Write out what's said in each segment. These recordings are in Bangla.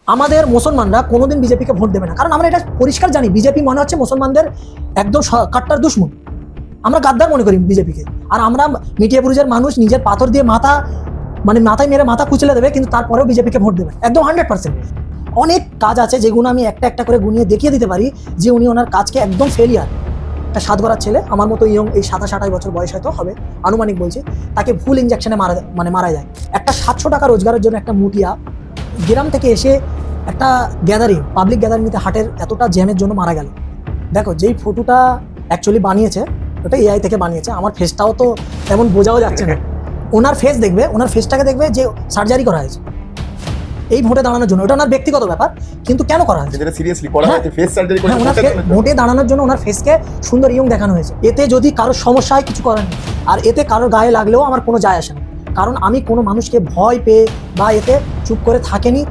আমাদের মুসলমানরা কোনোদিন বিজেপিকে ভোট দেবে না, কারণ আমরা এটা পরিষ্কার জানি বিজেপি মনে হচ্ছে মুসলমানদের একদম কাট্টার দুশ্মন। আমরা গাদ্দার মনে করি বিজেপিকে। আর আমরা মিঠিয়াপুরুষের মানুষ নিজের পাথর দিয়ে মাথায় মেরে মাথা কুচলে দেবে, কিন্তু তারপরেও বিজেপিকে ভোট দেবে একদম 100%। অনেক কাজ আছে যেগুলো আমি একটা একটা করে গুনিয়ে দেখিয়ে দিতে পারি যে উনি ওনার কাজকে একদম ফেলিয়ার। একটা সাতগড়ার ছেলে আমার মতো ইয়ং, এই 27-28 বছর বয়স হয়তো হবে আনুমানিক বলছি, তাকে ভুল ইঞ্জেকশনে মারা যায়। একটা 700 টাকা রোজগারের জন্য একটা মুটিয়া গ্রাম থেকে এসে একটা পাবলিক গ্যাদারিংতে হাটের এতটা জ্যামের জন্য মারা গেল। দেখো, যেই ফটোটা অ্যাকচুয়ালি বানিয়েছে ওটা এআই থেকে বানিয়েছে, আমার ফেসটাও তো তেমন বোঝাও যাচ্ছে না। ওনার ফেস দেখবে, ওনার ফেসটাকে দেখবে যে সার্জারি করা হয়েছে এই ভোটে দাঁড়ানোর জন্য। ওটা ওনার ব্যক্তিগত ব্যাপার, কিন্তু কেন করা হয়েছে? ভোটে দাঁড়ানোর জন্য ওনার ফেসকে সুন্দর ইয়ং দেখানো হয়েছে। এতে যদি কারোর সমস্যা হয় কিছু করার নেই, আর এতে কারোর গায়ে লাগলেও আমার কোনো যায় আসে না, কারণ আমি কোনো মানুষকে ভয় পেয়ে বা এতে চুপ করে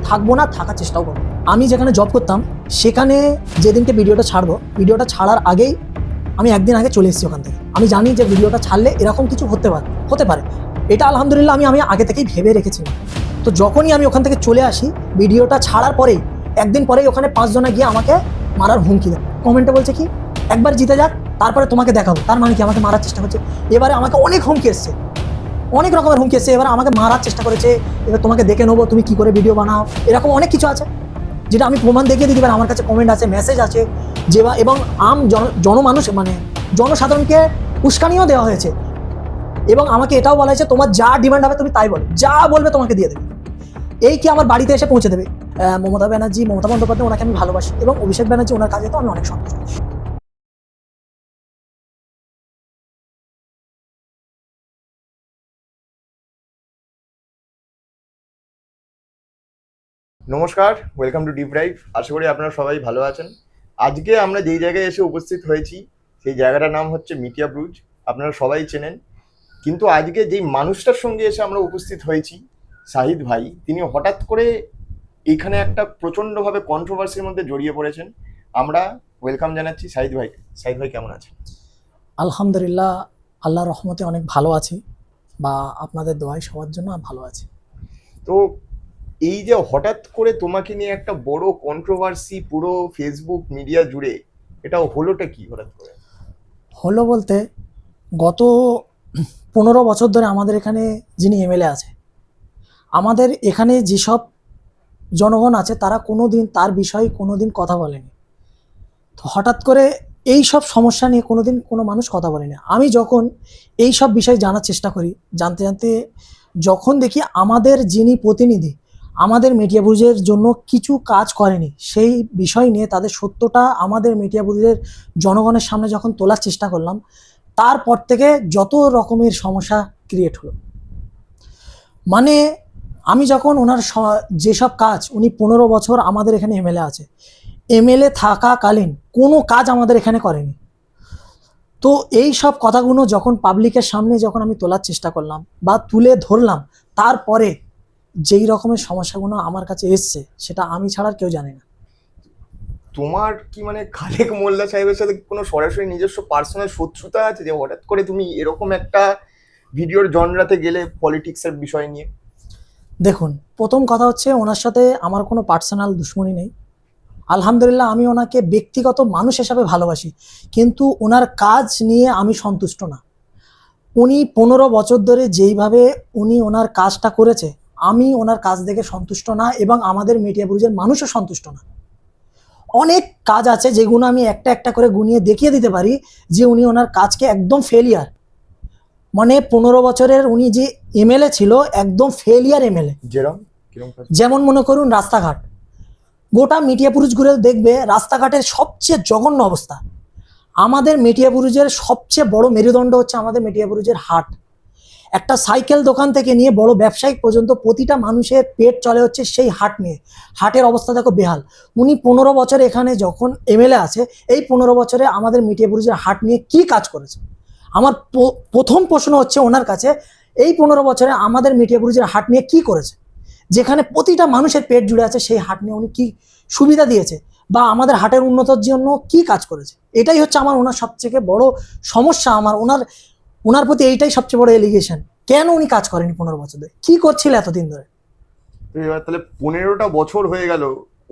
থাকবো না, থাকার চেষ্টাও করবো। আমি যেখানে জব করতাম সেখানে যেদিনকে ভিডিওটা ছাড়বো, ভিডিওটা ছাড়ার আগেই আমি একদিন আগে চলে এসেছি ওখান থেকে। আমি জানি যে ভিডিওটা ছাড়লে এরকম কিছু হতে পারে। এটা আলহামদুলিল্লাহ আমি আগে থেকেই ভেবে রেখেছিলাম। তো যখনই আমি ওখান থেকে চলে আসি, ভিডিওটা ছাড়ার পরেই একদিন পরেই ওখানে 5 জনে গিয়ে আমাকে মারার হুমকি দেয়। কমেন্টে বলছে কি, একবার জিতে যাক তারপরে তোমাকে দেখাবো। তার মানে কি আমাকে মারার চেষ্টা করছে। এবারে আমাকে অনেক হুমকি এসছে, অনেক রকমের হুমকি এসছে। এবার আমাকে মারার চেষ্টা করেছে, এবার তোমাকে দেখে নেবো তুমি কি করে ভিডিও বানাও, এরকম অনেক কিছু আছে যেটা আমি প্রমাণ দেখিয়ে দিতে পারি। আমার কাছে কমেন্ট আছে, মেসেজ আছে, এবং জনমানুষ জনসাধারণকে উস্কানিও দেওয়া হয়েছে। এবং আমাকে এটাও বলা হয়েছে তোমার যা ডিমান্ড হবে তুমি তাই বলো, যা বলবে তোমাকে দিয়ে দেবে। এই কি আমার বাড়িতে এসে পৌঁছে দেবে। মমতা বন্দ্যোপাধ্যায়, ওনাকে আমি ভালোবাসি, এবং অভিষেক ব্যানার্জি ওনার কাজে তো আমি অনেক সন্তুষ্ট। নমস্কার, ওয়েলকাম টু ডিপ ড্রাইভ। আশা করি আপনারা সবাই ভালো আছেন। আজকে আমরা যেই জায়গায় এসে উপস্থিত হয়েছি সেই জায়গাটার নাম হচ্ছে মিঠিয়াপুরুষ, আপনারা সবাই চেনেন। কিন্তু আজকে যেই মানুষটার সঙ্গে এসে আমরা উপস্থিত হয়েছি, শাহিদ ভাই, তিনি হঠাৎ করে এইখানে একটা প্রচণ্ডভাবে কন্ট্রোভার্সির মধ্যে জড়িয়ে পড়েছেন। আমরা ওয়েলকাম জানাচ্ছি শাহিদ ভাইকে। শাহিদ ভাই কেমন আছেন? আলহামদুলিল্লাহ, আল্লাহর রহমতে অনেক ভালো আছি, বা আপনাদের দোয়ায় সবার জন্য ভালো আছি। তো এই যে হঠাৎ করে তোমাকে নিয়ে একটা বড় কন্ট্রোভার্সি পুরো ফেসবুক মিডিয়া জুড়ে, এটা হলোটা কি হঠাৎ করে? হলো বলতে, গত 15 বছর ধরে আমাদের এখানে যিনি এমএলএ আছে, আমাদের এখানে যেসব জনগণ আছে তারা কোনোদিন তার বিষয়ে কোনোদিন কথা বলেনি। তো হঠাৎ করে এই সব সমস্যা নিয়ে কোনোদিন কোনো মানুষ কথা বলেনি। আমি যখন এই সব বিষয় জানার চেষ্টা করি, জানতে যখন দেখি আমাদের যিনি প্রতিনিধি আমাদের মিঠিয়াপুরুষের জন্য কিছু কাজ করেনি, সেই বিষয় নিয়ে তাদের সত্যটা আমাদের মিঠিয়াপুরুষের জনগণের সামনে যখন তোলার চেষ্টা করলাম, তারপর থেকে যত রকমের সমস্যা ক্রিয়েট হলো। মানে আমি যখন ওনার যেসব কাজ, উনি 15 বছর আমাদের এখানে এমএলএ আছে, এমএলএ থাকাকালীন কোনো কাজ আমাদের এখানে করেনি। তো এই সব কথাগুলো যখন পাবলিকের সামনে যখন আমি তোলার চেষ্টা করলাম বা তুলে ধরলাম, তারপরে যেই রকমের সমস্যাগুলো আমার কাছে এসছে সেটা আমি ছাড়া কেউ জানে না। তোমার কি মানে খালেক মোল্লা সাহেবের সাথে কোনো সরাসরি নিজস্ব পার্সোনাল শত্রুতা আছে যে হঠাৎ করে তুমি এরকম একটা ভিডিওর জনরাতে গেলে পলিটিক্সের বিষয় নিয়ে? দেখুন, প্রথম কথা হচ্ছে ওনার সাথে আমার কোনো পার্সোনাল দুশ্মনী নেই। আলহামদুলিল্লাহ, আমি ওনাকে ব্যক্তিগত মানুষ হিসাবে ভালোবাসি, কিন্তু ওনার কাজ নিয়ে আমি সন্তুষ্ট না। উনি 15 বছর ধরে যেইভাবে উনি ওনার কাজটা করেছে, আমি ওনার কাজ দেখে সন্তুষ্ট না, এবং আমাদের মিঠিয়াপুরুষের মানুষও সন্তুষ্ট না। অনেক কাজ আছে যেগুলো আমি একটা একটা করে গুনিয়ে দেখিয়ে দিতে পারি যে উনি ওনার কাজকে একদম ফেলিয়ার। মানে 15 বছরের উনি যে এমএলএ ছিল, একদম ফেলিয়ার এমএলএ। যেমন মনে করুন রাস্তাঘাট, গোটা মিঠিয়াপুরুষ ঘুরে দেখবে রাস্তাঘাটের সবচেয়ে জঘন্য অবস্থা। আমাদের মিঠিয়াপুরুষের সবচেয়ে বড় মেরুদণ্ড হচ্ছে আমাদের মিঠিয়াপুরুষের হাট। একটা সাইকেল দোকান থেকে নিয়ে বড় ব্যবসায়িক পর্যন্ত প্রতিটা মানুষের পেট চলে হচ্ছে সেই হাট নিয়ে। হাটের অবস্থা দেখো বেহাল। উনি 15 বছর এখানে যখন এমএলএ আছে, এই 15 বছরে আমাদের মিঠিয়াপুরুষের হাট নিয়ে কি কাজ করেছে? আমার প্রথম প্রশ্ন হচ্ছে ওনার কাছে, এই 15 বছরে আমাদের মিঠিয়াপুরুষের হাট নিয়ে কি করেছে? যেখানে প্রতিটা মানুষের পেট জুড়ে আছে, সেই হাট নিয়ে উনি কি সুবিধা দিয়েছে, বা আমাদের হাটের উন্নতির জন্য কি কাজ করেছে? এটাই হচ্ছে আমার ওনার সবথেকে বড় সমস্যা। আমার ওনার প্রতি এইটাই সবচেয়ে বড় এলিগেশন। কেন উনি কাজ করেনি 15 বছর ধরে? কি করছিল এতদিন ধরে? তো এবার তাহলে 15টা বছর হয়ে গেল,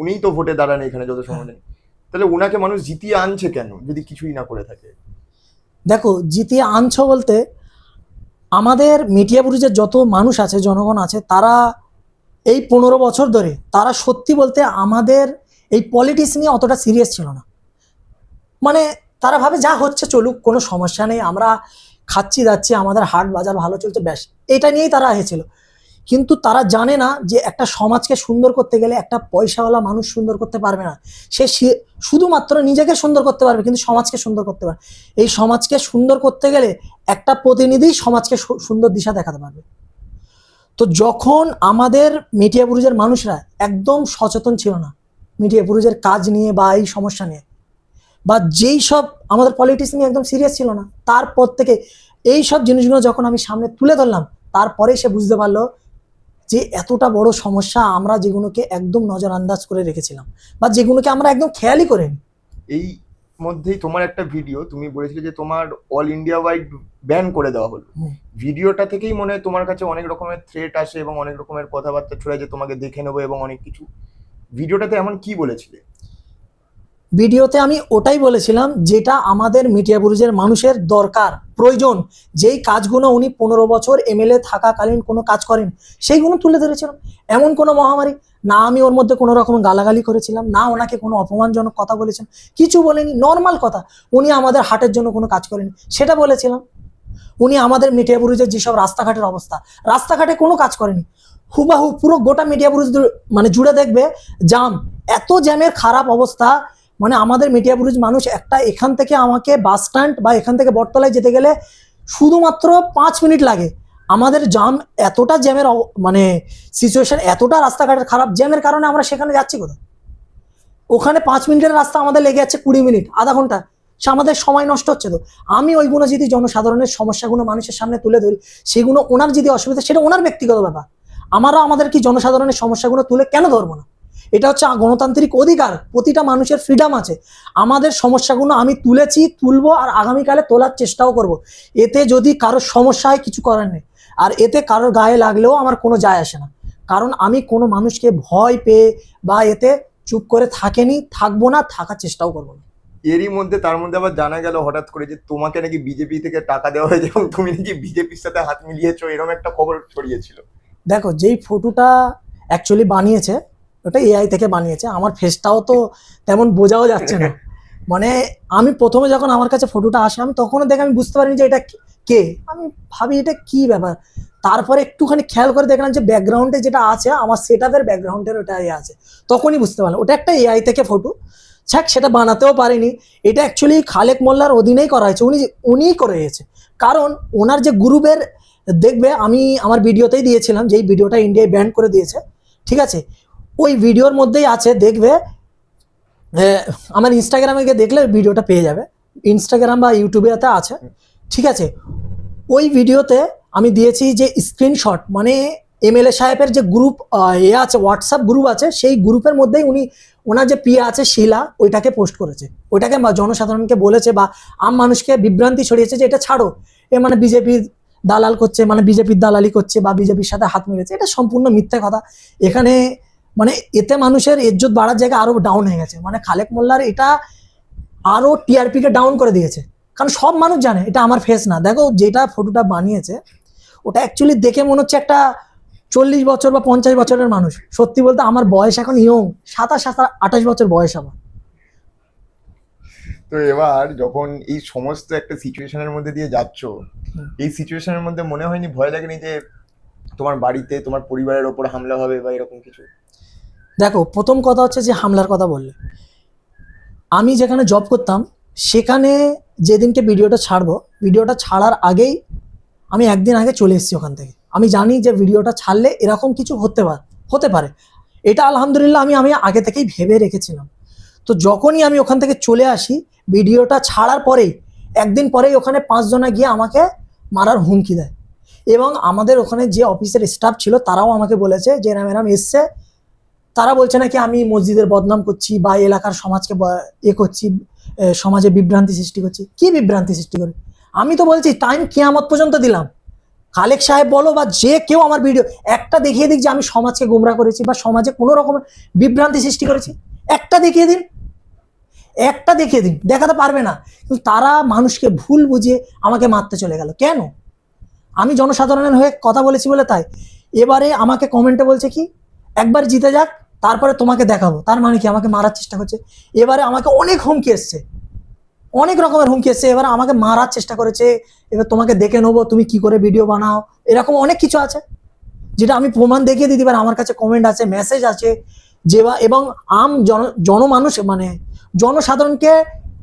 উনিই তো ভোটে দাঁড়ান এখানে যত সময় নেই, তাহলে ওনাকে মানুষ জিতিয়ে আনছে কেন যদি কিছুই না করে থাকে? দেখো, জিতিয়ে আনছো বলতে আমাদের মিডিয়া বুরুজের যত মানুষ আছে, জনগণ আছে, তারা এই 15 বছর ধরে তারা সত্যি বলতে আমাদের এই পলিটিক্স নিয়ে অতটা সিরিয়াস ছিল না। মানে তারা ভাবে যা হচ্ছে চলুক, কোনো সমস্যা নেই, আমরা খাচ্ছি যাচ্ছি, আমাদের হাট বাজার ভালো চলছে, ব্যাস এটা নিয়েই তারা এসেছিল। কিন্তু তারা জানে না যে একটা সমাজকে সুন্দর করতে গেলে একটা পয়সাওয়ালা মানুষ সুন্দর করতে পারবে না। শুধুমাত্র নিজেকে সুন্দর করতে পারবে, কিন্তু সমাজকে সুন্দর করতে পারবে। এই সমাজকে সুন্দর করতে গেলে একটা প্রতিনিধি সমাজকে সুন্দর দিশা দেখাতে পারবে। তো যখন আমাদের মিডিয়া বুরুজের মানুষরা একদম সচেতন ছিল না মিডিয়া বুরুজের কাজ নিয়ে বা এই সমস্যা নিয়ে, বা যেই সব আমাদের পলিটিক্স নিয়ে একদম সিরিয়াস ছিল না, তারপর থেকে এই সব জিনিসগুলো যখন আমি সামনে তুলে ধরলাম, তারপরে সে বুঝতে পারলো যে এতটা বড় সমস্যা আমরা যেগুলোকে একদম নজরআন্দাজ করে রেখেছিলাম বা যেগুলোকে আমরা একদম খেয়ালই করিনি। এই মধ্যেই তোমার একটা ভিডিও তুমি বলেছিলে যে তোমার অল ইন্ডিয়া ওয়াইড ব্যান করে দেওয়া হলো। ভিডিওটা থেকেই মনে হয় তোমার কাছে অনেক রকমের থ্রেট আসে এবং অনেক রকমের কথাবার্তা ছড়ায় যে তোমাকে দেখে নেবো এবং অনেক কিছু। ভিডিওটাতে এমন কি বলেছিলে? ভিডিওতে আমি ওটাই বলেছিলাম যেটা আমাদের মিডিয়া বুরুজের মানুষের দরকার, প্রয়োজন, যেই কাজগুলো উনি 15 বছর এমএলএ থাকাকালীন কোনো কাজ করেন সেইগুলো তুলে ধরেছিলাম। এমন কোনো মহামারী না, আমি ওর মধ্যে কোনো রকম গালাগালি করেছিলাম না, ওনাকে কোনো অপমানজনক কথা বলেছিলাম, কিছু বলেনি, নর্মাল কথা। উনি আমাদের হাটের জন্য কোনো কাজ করেনি সেটা বলেছিলাম। উনি আমাদের মিডিয়া বুরুজের যেসব রাস্তাঘাটের অবস্থা, রাস্তাঘাটে কোনো কাজ করেনি। হুবাহু পুরো গোটা মিডিয়া বুরুজ মানে জুড়ে দেখবে জাম, এত জ্যামের খারাপ অবস্থা। মানে আমাদের মিডিয়া বুরুজ মানুষ একটা এখান থেকে আমাকে বাস স্ট্যান্ড বা এখান থেকে বটতলায় যেতে গেলে শুধুমাত্র 5 মিনিট লাগে। আমাদের জাম এতটা জ্যামের মানে সিচুয়েশন, এতটা রাস্তাঘাটের খারাপ জ্যামের কারণে আমরা সেখানে যাচ্ছি কোথায়? ওখানে 5 মিনিটের রাস্তা আমাদের লেগে যাচ্ছে 20 মিনিট, আধা ঘন্টা, সে আমাদের সময় নষ্ট হচ্ছে। তো আমি ওইগুলো যদি জনসাধারণের সমস্যাগুলো মানুষের সামনে তুলে ধরি, সেগুলো ওনার যদি অসুবিধা, সেটা ওনার ব্যক্তিগত ব্যাপার। আমাদের কি জনসাধারণের সমস্যাগুলো তুলে কেন ধরবো না? এটা হচ্ছে গণতান্ত্রিক অধিকার, প্রতিটা মানুষের ফ্রিডম আছে। আমাদের সমস্যাগুলো আমি তুলেছি, তুলবো, আর আগামীকালে তোলার চেষ্টাও করব। এতে যদি কারোর সমস্যা হয় কিছু করার নেই, আর এতে কারোর গায়ে লাগলেও আমার কোনো যায় আসে না, কারণ আমি কোনো মানুষকে ভয় পেয়ে বা এতে চুপ করে থাকেনি, থাকবো না, থাকার চেষ্টাও করবো না। এরই মধ্যে তার মধ্যে আবার জানা গেল হঠাৎ করে যে তোমাকে নাকি বিজেপি থেকে টাকা দেওয়া হয়েছে এবং তুমি নাকি বিজেপির সাথে হাত মিলিয়েছো, এরকম একটা খবর ছড়িয়েছিল। দেখো, যেই ফটোটা অ্যাকচুয়ালি বানিয়েছে ওটা এআই থেকে বানিয়েছে, আমার ফেসটাও তো তেমন বোঝাও যাচ্ছে না। মানে আমি প্রথমে যখন আমার কাছে ফটোটা আসে, আমি তখনও দেখে আমি বুঝতে পারিনি যে এটা কে। আমি ভাবি এটা কি ব্যাপার, তারপরে একটুখানি খেয়াল করে দেখলাম যে ব্যাকগ্রাউন্ডে যেটা আছে আমার সেটআপের ব্যাকগ্রাউন্ডের ওটা আছে, তখনই বুঝতে পারলাম ওটা একটা এআই থেকে ফটো। ছাক, সেটা বানাতেও পারিনি, এটা অ্যাকচুয়ালি খালেক মোল্লার অধীনেই করা হয়েছে, উনিই করে গেছে। কারণ ওনার যে গ্রুপের, দেখবে আমি আমার ভিডিওতেই দিয়েছিলাম যে এই ভিডিওটা ইন্ডিয়ায় ব্যান করে দিয়েছে, ঠিক আছে? ওই ভিডিওর মধ্যেই আছে, দেখবে আমার ইনস্টাগ্রামে গিয়ে দেখলে ভিডিওটা পেয়ে যাবে, ইনস্টাগ্রাম বা ইউটিউবেতে আছে, ঠিক আছে? ওই ভিডিওতে আমি দিয়েছি যে স্ক্রিনশট, মানে এমএলএ সাহেবের যে গ্রুপ আছে, হোয়াটসঅ্যাপ গ্রুপ আছে, সেই গ্রুপের মধ্যেই ওনার যে পিয়া আছে শিলা, ওইটাকে পোস্ট করেছে, ওইটাকে জনসাধারণকে বলেছে বা আম মানুষকে বিভ্রান্তি ছড়িয়েছে যে এটা ছাড়ো, এ মানে বিজেপির দালাল করছে, মানে বিজেপির দালালি করছে বা বিজেপির সাথে হাত মিলেছে। এটা সম্পূর্ণ মিথ্যে কথা। এখানে মানে এতে মানুষের ইজ্জত বাড়ার জায়গায় আরো ডাউন হয়ে গেছে। মানে খালেক মোল্লার এটা আরো টিআরপিকে ডাউন করে দিয়েছে, কারণ সব মানুষ জানে এটা আমার ফেস না। দেখো, যেটা ফটোটা বানিয়েছে ওটা অ্যাকচুয়ালি দেখে মনে হচ্ছে একটা 40 বছর বা 50 বছরের মানুষ। সত্যি বলতে আমার বয়স এখন ইয়ং, 27-28 বছর বয়স আমার। তো এবার যখন এই সমস্ত একটা সিচুয়েশনের মধ্যে দিয়ে যাচ্ছ, এই সিচুয়েশনের মধ্যে মনে হয়নি, ভয় লাগেনি যে তোমার বাড়িতে তোমার পরিবারের ওপর হামলা হবে বা এরকম কিছু? দেখো, প্রথম কথা হচ্ছে যে হামলার কথা বললে, আমি যেখানে জব করতাম সেখানে যেদিনকে ভিডিওটা ছাড়বো, ভিডিওটা ছাড়ার আগেই আমি একদিন আগে চলে এসেছি ওখান থেকে। আমি জানি যে ভিডিওটা ছাড়লে এরকম কিছু হতে পারে, এটা আলহামদুলিল্লাহ আমি আগে থেকেই ভেবে রেখেছিলাম। তো যখনই আমি ওখান থেকে চলে আসি, ভিডিওটা ছাড়ার পরেই একদিন পরেই ওখানে 5 জনা গিয়ে আমাকে মারার হুমকি দেয়। এবং আমাদের ওখানে যে অফিসের স্টাফ ছিল তারাও আমাকে বলেছে যে এরম এসছে, তারা বলছে নাকি আমি মসজিদের বদনাম করছি বা এলাকার সমাজকে করছি, সমাজে বিভ্রান্তি সৃষ্টি করছি। কি বিভ্রান্তি সৃষ্টি করি? আমি তো বলছি টাইম কিয়ামত পর্যন্ত দিলাম, খালেক সাহেব বলো বা যে কেউ আমার ভিডিও একটা দেখিয়ে দিক যে আমি সমাজকে গোমরা করেছি বা সমাজে কোনো রকমের বিভ্রান্তি সৃষ্টি করেছি, একটা দেখিয়ে দিন, একটা দেখিয়ে দিন। দেখাতে পারবে না, কিন্তু তারা মানুষকে ভুল বুঝিয়ে আমাকে মারতে চলে গেল। কেন? আমি জনসাধারণের হয়ে কথা বলেছি বলে তাই। এবারে আমাকে কমেন্টে বলছে কি, একবার জিতে যাক তারপরে তোমাকে দেখাবো। তার মানে কি আমাকে মারার চেষ্টা করছে। এবারে আমাকে অনেক হুমকি এসছে, অনেক রকমের হুমকি এসছে। এবার আমাকে মারার চেষ্টা করেছে, এবার তোমাকে দেখে নেবো তুমি কি করে ভিডিও বানাও, এরকম অনেক কিছু আছে যেটা আমি প্রমাণ দেখিয়ে দিতে পারি। আমার কাছে কমেন্ট আছে, মেসেজ আছে, যে এবং জনমানুষ মানে জনসাধারণকে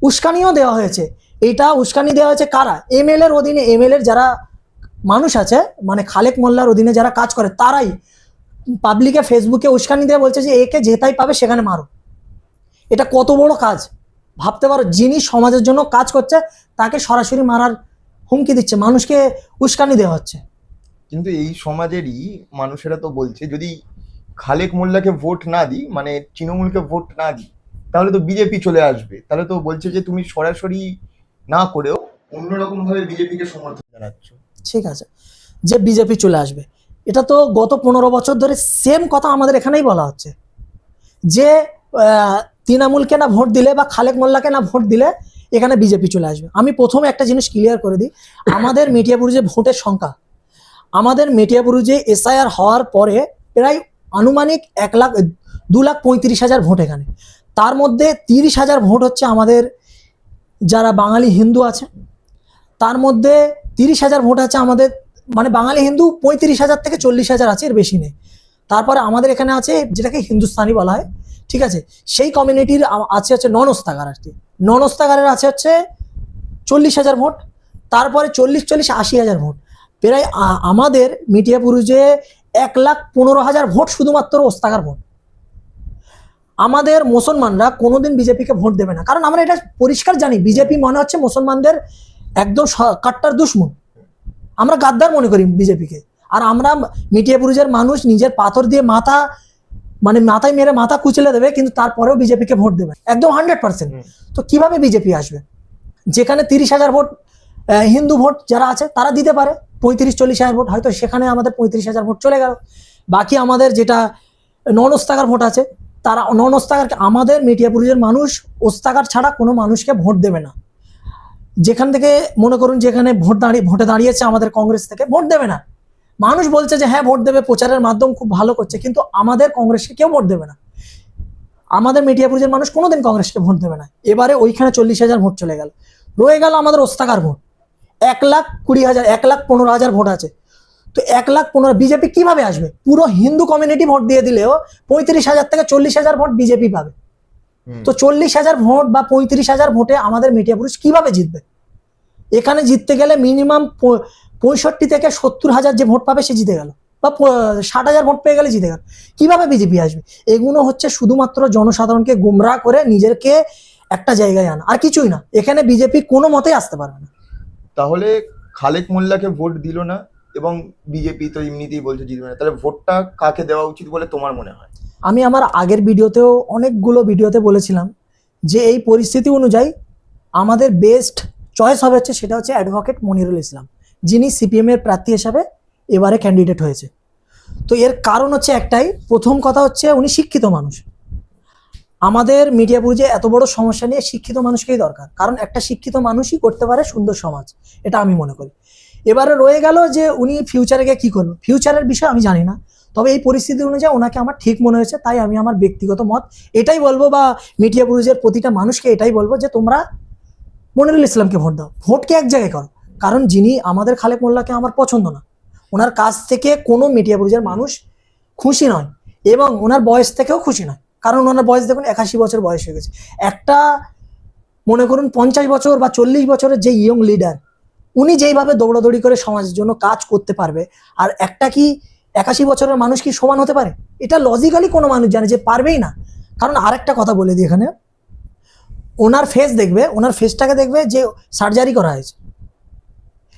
উস্কানিও দেওয়া হয়েছে। এটা উস্কানি দেওয়া হয়েছে কারা? এমএলএ এর অধীনে, এমএলএ এর যারা মানুষ আছে মানে খালেক মোল্লার অধীনে যারা কাজ করে, তারাই পাবলিকে ফেসবুকে উস্কানি দিয়ে বলছে যে একে যেটাই পাবে সেখানে মারো। এটা কত বড় কাজ ভাবতে পারো। যিনি সমাজের জন্য কাজ করছে তাকে সরাসরি মারার হুমকি দিচ্ছে, মানুষকে উস্কানি দেওয়া হচ্ছে। কিন্তু এই সমাজেরই মানুষেরা তো বলছে যদি খালেক মোল্লাকে ভোট না দিই, মানে তৃণমূলকে ভোট না দিই, তাহলে তো বিজেপি চলে আসবে। তাহলে তো বলছে যে তুমি সরাসরি না করেও অন্যরকম ভাবে বিজেপিকে সমর্থন জানাচ্ছ। ঠিক আছে, যে বিজেপি চলে আসবে, এটা তো গত 15 বছর ধরে সেম কথা আমাদের এখানেই বলা হচ্ছে যে তৃণমূলকে না ভোট দিলে বা খালেক মোল্লাকে না ভোট দিলে এখানে বিজেপি চলে আসবে। আমি প্রথমে একটা জিনিস ক্লিয়ার করে দিই, আমাদের মেটিয়াপুরে যে ভোটের সংখ্যা, আমাদের মেটিয়াপুরে যে এসআইআর হওয়ার পরে প্রায় আনুমানিক 2,35,000 ভোট এখানে। তার মধ্যে 30,000 ভোট হচ্ছে আমাদের যারা বাঙালি হিন্দু আছে, তার মধ্যে 30,000 ভোট আছে আমাদের মানে বাঙালি হিন্দু 35,000 থেকে 40,000 আছে, এর বেশি নেই। তারপরে আমাদের এখানে আছে যেটাকে হিন্দুস্তানি বলা হয়, ঠিক আছে, সেই কমিউনিটির আছে হচ্ছে নন ওস্তাগার আর কি। নন ওস্তাগারের আছে হচ্ছে 40,000 ভোট। তারপরে 40-40-80,000 ভোট। প্রায় আমাদের মিটিয়াপুরুজে 1,15,000 ভোট শুধুমাত্র ওস্তাগার ভোট। আমাদের মুসলমানরা কোনোদিন বিজেপিকে ভোট দেবে না, কারণ আমরা এটা পরিষ্কার জানি বিজেপি মনে হচ্ছে মুসলমানদের একদম কাট্টার দুশ্মন। আমরা গাদ্দার মনে করি বিজেপিকে। আর আমরা মিটিয়াপুরুজের মানুষ নিজের পাথর দিয়ে মাথা মানে মাথায় মেরে মাথা কুচলে দেবে, কিন্তু তারপরেও বিজেপিকে ভোট দেবে একদম 100%। তো কিভাবে বিজেপি আসবে যেখানে 30,000 ভোট হিন্দু ভোট যারা আছে তারা দিতে পারে, 35-40,000 ভোট হয়তো সেখানে আমাদের 35,000 ভোট চলে গেল। বাকি আমাদের যেটা নন ওস্তাগার ভোট আছে, তারা নন ওস্তাগার, আমাদের মিটিয়াপুরের মানুষ ওস্তাগার ছাড়া কোনো মানুষকে ভোট দেবে না। যেখান থেকে মনে করুন যেখানে ভোটে দাঁড়িয়েছে আমাদের কংগ্রেস থেকে ভোট দেবে না। মানুষ বলছে যে হ্যাঁ ভোট দেবে, প্রচারের মাধ্যম খুব ভালো করছে, কিন্তু আমাদের কংগ্রেসকে কেউ ভোট দেবে না। আমাদের মিটিয়াপুরের মানুষ কোনোদিন কংগ্রেসকে ভোট দেবে না। এবারে ওইখানে 40,000 ভোট চলে গেল, রয়ে গেল আমাদের ওস্তাগার ভোট 1,20,000 1,15,000 ভোট আছে। তো 1,15,000 বিজেপি কিভাবে আসবে? পুরো হিন্দু কমিউনিটি ভোট দিয়ে দিলেও 35,000 থেকে 40,000 ভোট বিজেপি পাবে। তো 40,000 ভোট বা 35,000 ভোটে আমাদের মিটিয়াপুরুষ কিভাবে জিতবে? এখানে জিততে গেলে মিনিমাম 65 থেকে 70,000 যে ভোট পাবে সে জিতে গেল, বা 60,000 ভোট পেয়ে গেলে জিতে গেল। কিভাবে বিজেপি আসবে? এগুলো হচ্ছে শুধুমাত্র জনসাধারণকে গুমরাহ করে নিজেকে একটা জায়গায় আনা, আর কিছুই না। এখানে বিজেপি কোনো মতেই আসতে পারবে না। তাহলে খালেক মোল্লাকে ভোট দিল না এবং বিজেপি তো এমনিতেই বলছে জিতবে না, তাহলে ভোটটা কাকে দেওয়া উচিত বলে তোমার মনে হয়? আমি আমার আগের ভিডিওতেও অনেকগুলো ভিডিওতে বলেছিলাম যে এই পরিস্থিতি অনুযায়ী আমাদের বেস্ট চয়েস হবে হচ্ছে সেটা হচ্ছে অ্যাডভোকেট মনিরুল ইসলাম, যিনি সিপিএম এর প্রার্থী হিসাবে এবারে ক্যান্ডিডেট হয়েছে। তো এর কারণ হচ্ছে একটাই, প্রথম কথা হচ্ছে উনি শিক্ষিত মানুষ। আমাদের মিডিয়াপুর যে এত বড় সমস্যা নিয়ে শিক্ষিত মানুষকেই দরকার, কারণ একটা শিক্ষিত মানুষই করতে পারে সুন্দর সমাজ, এটা আমি মনে করি। এবারে রয়ে গেল যে উনি ফিউচারে গিয়ে কী করবেন, ফিউচারের বিষয় আমি জানি না, তবে এই পরিস্থিতি অনুযায়ী ওনাকে আমার ঠিক মনে হয়েছে, তাই আমি আমার ব্যক্তিগত মত এটাই বলবো, বা মিডিয়াপুরের প্রতিটা মানুষকে এটাই বলবো যে তোমরা মনিরুল ইসলামকে ভোট দাও। ভোটকে এক জায়গায় করো, কারণ যিনি আমাদের খালেক মোল্লাকে আমার পছন্দ না, ওনার কাছ থেকে কোনো মিডিয়াপুরের মানুষ খুশি নয় এবং ওনার বয়স থেকেও খুশি নয়, কারণ ওনার বয়স দেখুন 81 বছর বয়স হয়ে গেছে। একটা মনে করুন 50 বছর বা 40 বছরের যে ইয়ং লিডার, উনি যেইভাবে দৌড়াদৌড়ি করে সমাজের জন্য কাজ করতে পারবে, আর একটা কি 81 বছরের মানুষ কি সমান হতে পারে? এটা লজিক্যালি কোনো মানুষ জানে যে পারবেই না। কারণ আরেকটা কথা বলে দিই এখানে, ওনার ফেস দেখবে, ওনার ফেসটাকে দেখবে যে সার্জারি করা হয়েছে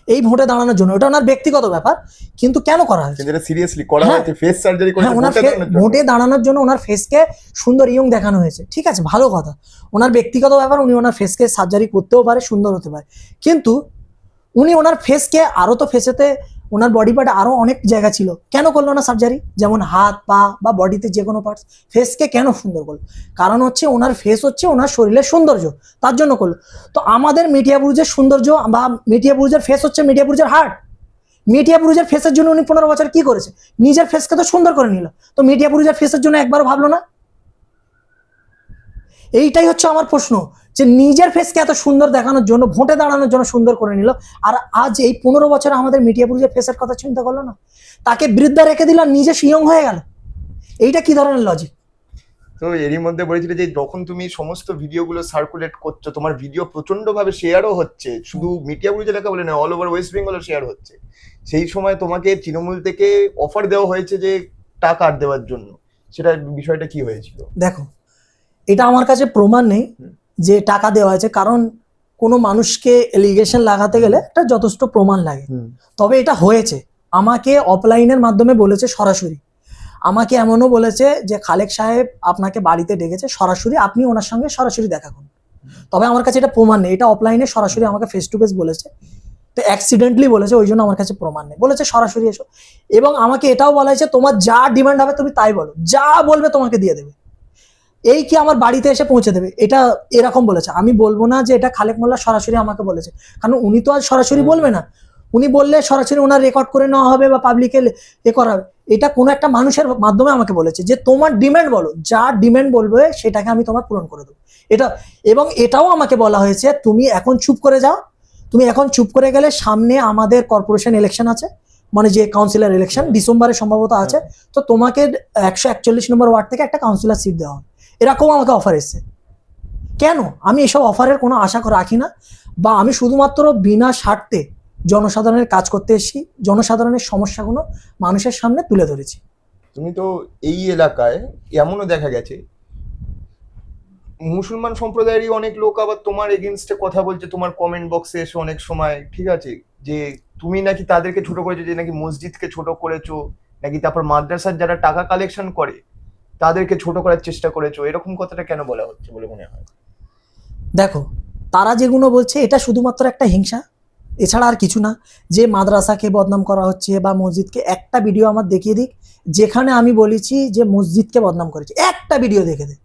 এই ভোটে দাঁড়ানোর জন্য, ওটা ওনার ব্যক্তিগত ব্যাপার, কিন্তু কেন করা হয়েছে? যেটা সিরিয়াসলি করা হয়েছে, ফেস সার্জারি করে হ্যাঁ, ওনার ভোটে দাঁড়ানোর জন্য ওনার ফেসকে সুন্দর ইয়ং দেখানো হয়েছে, ঠিক আছে, ভালো কথা, ওনার ব্যক্তিগত ব্যাপার, উনি ওনার ফেসকে সার্জারি করতেও পারে, সুন্দর হতে পারে, কিন্তু উনি ওনার ফেসকে আরও তো ফেসেতে ওনার বডি পার্টে আরো অনেক জায়গা ছিল, কেন করলো না সার্জারি? যেমন হাত পা বা বডিতে যে কোনো পার্টস, ফেসকে কেন সুন্দর করলো? কারণ হচ্ছে ওনার ফেস হচ্ছে ওনার শরীরের সৌন্দর্য, তার জন্য করলো। তো আমাদের মিডিয়া বুরুজের সৌন্দর্য বা মিডিয়া বুরুজের ফেস হচ্ছে মিডিয়া বুরুজের হার্ট। মিডিয়া বুরুজের ফেসের জন্য উনি 15 বছর কি করেছে? নিজের ফেসকে তো সুন্দর করে নিল, তো মিডিয়া বুরুজের ফেসের জন্য একবারও ভাবলো না? এইটাই হচ্ছে আমার প্রশ্ন, যে নিজের ফেসকে এত সুন্দর দেখানোর জন্য, ভোটে দাঁড়ানোর জন্য সুন্দর করে নিল, আর আজ এই 15 বছরে আমাদের মিডিয়া পুরুষের ফেসের কথা চিন্তা করলো না? তাকে বৃদ্ধা রেখে দিল, নিজে সিয়ং হয়ে গেল। এইটা কি ধরনের লজিক? তো এরই মধ্যে বলেছিলে যে যখন তুমি সমস্ত ভিডিওগুলো সার্কুলেট করছো, তোমার ভিডিও প্রচন্ড ভাবে শেয়ারও হচ্ছে, শুধু মিডিয়া বুঝে লেখা বলে না, অল ওভার ওয়েস্ট বেঙ্গলও শেয়ার হচ্ছে। সেই সময় তোমাকে তৃণমূল থেকে অফার দেওয়া হয়েছে যে টাকা দেওয়ার জন্য, সেটা বিষয়টা কি হয়েছিল? দেখো, এটা আমার কাছে প্রমাণ নেই যে টাকা দেওয়া হয়েছে, কারণ কোনো মানুষকে এলিগেশন লাগাতে গেলে একটা যথেষ্ট প্রমাণ লাগে। তবে এটা হয়েছে, আমাকে অফলাইনের মাধ্যমে বলেছে সরাসরি। আমাকে এমনও বলেছে যে খালেক সাহেব আপনাকে বাড়িতে ডেকেছে, সরাসরি আপনি ওনার সঙ্গে সরাসরি দেখা করুন। তবে আমার কাছে এটা প্রমাণ নেই, এটা অফলাইনে সরাসরি আমাকে ফেস টু ফেস বলেছে, তো অ্যাক্সিডেন্টলি বলেছে, ওই জন্য আমার কাছে প্রমাণ নেই। বলেছে সরাসরি এসো, এবং আমাকে এটাও বলা হয়েছে তোমার যা ডিমান্ড হবে তুমি তাই বলো, যা বলবে তোমাকে দিয়ে দেবে, এই কি আমার বাড়িতে এসে পৌঁছে দেবে, এটা এরকম বলেছে। আমি বলবো না যে এটা খালেক মোল্লা সরাসরি আমাকে বলেছে, কারণ উনি তো আর সরাসরি বলবে না। উনি বললে সরাসরি ওনার রেকর্ড করে নেওয়া হবে বা পাবলিকে এ করা হবে। এটা কোনো একটা মানুষের মাধ্যমে আমাকে বলেছে যে তোমার ডিমান্ড বলো, যা ডিমান্ড বলবে সেটাকে আমি তোমার পূরণ করে দেবো, এটা। এবং এটাও আমাকে বলা হয়েছে তুমি এখন চুপ করে যাও, তুমি এখন চুপ করে গেলে সামনে আমাদের কর্পোরেশন ইলেকশন আছে, মানে যে কাউন্সিলর ইলেকশন ডিসেম্বরে সম্ভবত আছে, তো তোমাকে 141 নম্বর ওয়ার্ড থেকে একটা কাউন্সিলর সিট দেওয়া হবে, এরকম আমাকে অফার এসছে। কেন? আমি এসব অফারের কোনো আশা রাখি না, বা আমি শুধুমাত্র বিনা স্বার্থে জনসাধারণের কাজ করতে এসেছি, জনসাধারণের সমস্যাগুলো মানুষের সামনে তুলে ধরেছি। তুমি তো এই এলাকায় এমনও দেখা গেছে মুসলমান সম্প্রদায়েরই অনেক লোক আবার তোমার এগেনস্টে কথা বলছে তোমার কমেন্ট বক্সে এসে অনেক সময়, ঠিক আছে, যে তুমি নাকি তাদেরকে ছোট করেছো, যে নাকি মসজিদকে ছোট করেছো, নাকি তারপর মাদ্রাসার যারা টাকা কালেকশন করে তাদেরকে ছোট করার চেষ্টা করেছো, এরকম কথাটা কেন বলা হচ্ছে বলে মনে হয়? দেখো, তারা যেগুলো বলছে এটা শুধুমাত্র একটা হিংসা, এছাড়া আর কিছু না। যে মাদ্রাসাকে বদনাম করা হচ্ছে বা মসজিদকে, একটা ভিডিও আমার দেখিয়ে দিক যেখানে আমি বলেছি যে মসজিদকে বদনাম করেছি, একটা ভিডিও দেখে দে।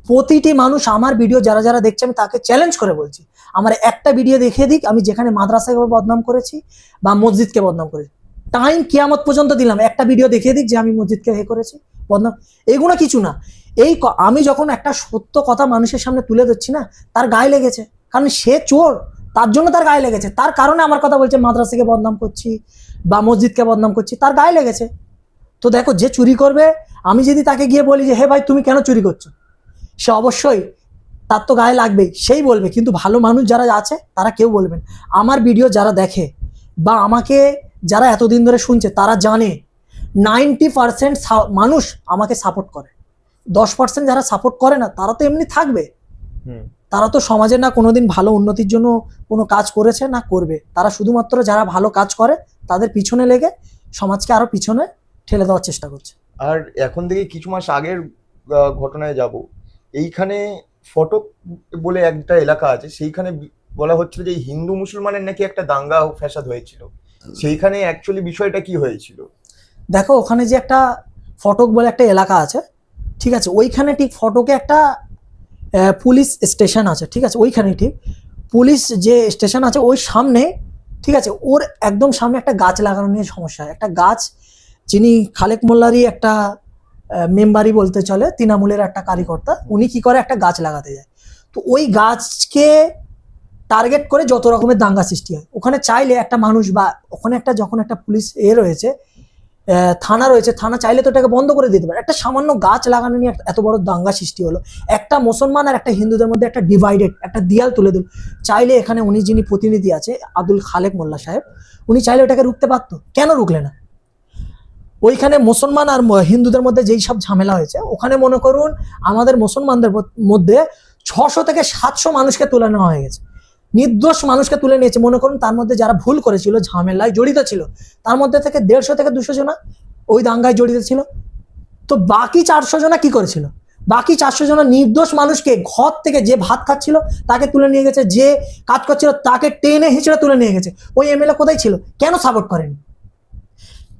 প্রতিটি মানুষ আমার ভিডিও যারা যারা দেখছে, আমি তাকে চ্যালেঞ্জ করে বলছি, আমার একটা ভিডিও দেখিয়ে দিক আমি যেখানে মাদ্রাসাকে বদনাম করেছি বা মসজিদকে বদনাম করেছি। টাইম কিয়ামত পর্যন্ত দিলাম, একটা ভিডিও দেখিয়ে দিক যে আমি মসজিদকে করেছি বদনাম। এগুলো কিছু না। আমি যখন একটা সত্য কথা মানুষের সামনে তুলে ধরছি না, তার গায়ে লেগেছে, কারণ সে চোর, তার জন্য তার গায়ে লেগেছে, তার কারণে আমার কথা বলছে মাদ্রাসাকে বদনাম করছি বা মসজিদকে বদনাম করছি, তার গায়ে লেগেছে। তো দেখো, যে চুরি করবে, আমি যদি তাকে গিয়ে বলি যে হে ভাই তুমি কেন চুরি করছো, সে অবশ্যই তার তো গায়ে লাগবেই, সেই বলবে। কিন্তু ভালো মানুষ যারা আছে তারা কেউ বলবেন। আমার ভিডিও যারা দেখে বা আমাকে যারা এতদিন ধরে শুনছে, তারা জানে 90% মানুষ আমাকে সাপোর্ট করে। 10% যারা সাপোর্ট করে না, তারা তো এমনি থাকবে, তারা তো সমাজে না কোনোদিন ভালো উন্নতির জন্য কোনো কাজ করেছে না করবে। তারা শুধুমাত্র যারা ভালো কাজ করে তাদের পিছনে লেগে সমাজকে আরো পিছনে ঠেলে দেওয়ার চেষ্টা করছে। আর এখন থেকে কিছু মাস আগের ঘটনায় যাব, এইখানে ফটক বলে একটা এলাকা আছে, সেইখানে বলা হচ্ছিল যে হিন্দু মুসলমানের নাকি একটা দাঙ্গা ফ্যাসাদ হয়েছিল, সেইখানে অ্যাকচুয়ালি বিষয়টা কি হয়েছিল? দেখো, ওখানে যে একটা ফটক বলে একটা এলাকা আছে, ঠিক আছে, ওইখানে ঠিক ফটকে একটা পুলিশ স্টেশন আছে, ঠিক আছে, ওইখানে ঠিক পুলিশ যে স্টেশন আছে ওই সামনে, ঠিক আছে, ওর একদম সামনে একটা গাছ লাগানো নিয়ে সমস্যা। একটা গাছ, যিনি খালেক মোল্লারই একটা মেম্বারই বলতে চলে, তৃণমূলের একটা কার্যকর্তা, উনি কি করে একটা গাছ লাগাতে যায়, তো ওই গাছকে টার্গেট করে যত রকমের দাঙ্গা সৃষ্টি হয়। ওখানে চাইলে একটা মানুষ বা ওখানে একটা যখন একটা পুলিশ রয়েছে, থানা রয়েছে, থানা চাইলে তো এটাকে বন্ধ করে দিতে পারে। একটা সামান্য গাছ লাগানো নিয়ে এত বড় দাঙ্গা সৃষ্টি হলো, একটা মুসলমান আর একটা হিন্দুদের মধ্যে একটা ডিভাইডেড একটা দেয়াল তুলে দিল। চাইলে এখানে উনি যিনি প্রতিনিধি আছে আব্দুল খালেক মোল্লা সাহেব, উনি চাইলে ওটাকে রুখতে পারতো, কেন রুখলে না? ওইখানে মুসলমান আর হিন্দুদের মধ্যে যেই সব ঝামেলা হয়েছে, ওখানে মনে করুন আমাদের মুসলমানদের মধ্যে 600 থেকে 700 মানুষকে তুলে নেওয়া হয়ে গেছে, নির্দোষ মানুষকে তুলে নিয়েছে। মনে করুন তার মধ্যে যারা ভুল করেছিল, ঝামেলায় জড়িত ছিল, তার মধ্যে থেকে 150 থেকে 200 জনা ওই দাঙ্গায় জড়িত ছিল। তো বাকি 400 জনা কি করেছিল? বাকি 400 জনা নির্দোষ মানুষকে ঘর থেকে, যে ভাত খাচ্ছিল তাকে তুলে নিয়ে গেছে, যে কাজ করছিল তাকে টেনে হিঁচড়ে তুলে নিয়ে গেছে। ওই এমএলএ কোথায় ছিল? কেন সাপোর্ট করেনি?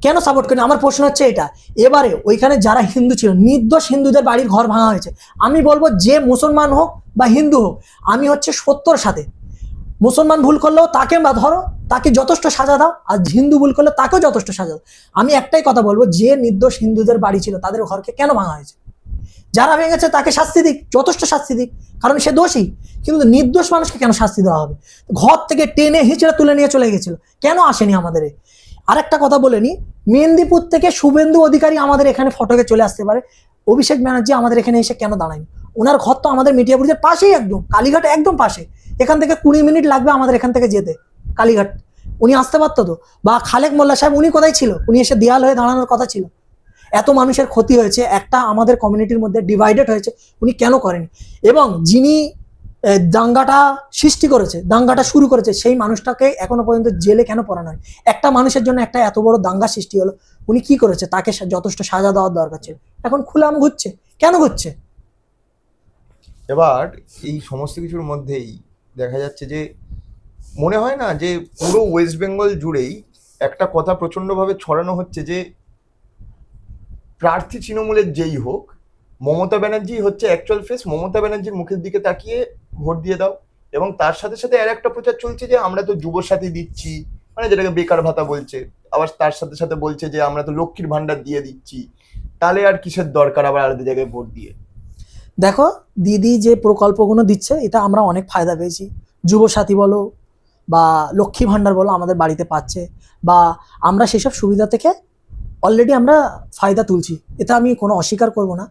কেন সাপোর্ট করেনি? আমার প্রশ্ন হচ্ছে এটা। এবারে ওইখানে যারা হিন্দু ছিল, নির্দোষ হিন্দুদের বাড়ির ঘর ভাঙা হয়েছে। আমি বলবো যে মুসলমান হোক বা হিন্দু হোক, আমি হচ্ছে সত্যর সাথে। মুসলমান ভুল করলেও তাকে বা ধরো তাকে যথেষ্ট সাজা দাও, আর হিন্দু ভুল করলে তাকেও যথেষ্ট সাজা দাও। আমি একটাই কথা বলবো, যে নির্দোষ হিন্দুদের বাড়ি ছিল তাদের ঘরকে কেন ভাঙা হয়েছে? যারা ভেঙেছে তাকে শাস্তি দিক, যথেষ্ট শাস্তি দিক, কারণ সে দোষী। কিন্তু নির্দোষ মানুষকে কেন শাস্তি দেওয়া হবে? ঘর থেকে টেনে হিঁচড়ে তুলে নিয়ে চলে গেছিল, কেন আসেনি আমাদের? আরেকটা কথা বলে নি, মেদিনীপুর থেকে শুভেন্দু অধিকারী আমাদের এখানে ফটকে চলে আসতে পারে, অভিষেক ব্যানার্জি আমাদের এখানে এসে কেন দাঁড়ায়নি? ওনার ঘর তো আমাদের মিডিয়াপুরের পাশেই, একদম কালীঘাট একদম পাশে। এখান থেকে 20 মিনিট লাগবে আমাদের এখান থেকে যেতে কালীঘাট। উনি আসতে পারতো তো। বা খালেক মোল্লা সাহেব, উনি কোথায় ছিল? উনি এসে দেয়াল হয়ে দাঁড়ানোর কথা ছিল। এত মানুষের ক্ষতি হয়েছে, একটা আমাদের কমিউনিটির মধ্যে ডিভাইডেড হয়েছে, উনি কেন করেনি? এবং যিনি দাঙ্গাটা সৃষ্টি করেছে, দাঙ্গাটা শুরু করেছে, সেই মানুষটাকে এখনো পর্যন্ত জেলে কেন পড়ানো হয়? একটা মানুষের জন্য একটা এত বড় দাঙ্গা সৃষ্টি হলো, উনি কি করেছে? তাকে যথেষ্ট সাজা দেওয়ার দরকার ছিল। এখন খুলাম ঘুরছে, কেন ঘুরছে? এবার এই সমস্ত কিছুর মধ্যেই দেখা যাচ্ছে যে মনে হয় না যে পুরো ওয়েস্ট বেঙ্গল জুড়েই একটা কথা প্রচণ্ডভাবে ছড়ানো হচ্ছে যে প্রার্থী তৃণমূলের যেই হোক, মমতা ব্যানার্জি হচ্ছে অ্যাকচুয়াল ফেস, মমতা ব্যানার্জির মুখের দিকে তাকিয়ে ভোট দিয়ে দাও। এবং তার সাথে সাথে আর একটা প্রচার চলছে যে আমরা তো যুবসাথী দিচ্ছি, মানে যেটাকে বেকার ভাতা বলছে, আবার তার সাথে সাথে বলছে যে আমরা তো লক্ষ্মীর ভান্ডার দিয়ে দিচ্ছি। তাহলে আর কিসের দরকার আবার আলাদা জায়গায় ভোট দিয়ে? দেখো, দিদি যে প্রকল্পগুলো দিচ্ছে, এটা আমরা অনেক ফায়দা পেয়েছি। যুবসাথী বলো বা লক্ষ্মী ভাণ্ডার বলো, আমাদের বাড়িতে পাচ্ছে, বা আমরা সেসব সুবিধা থেকে অলরেডি আমরা ফায়দা তুলছি, এটা আমি কোনো অস্বীকার করব না।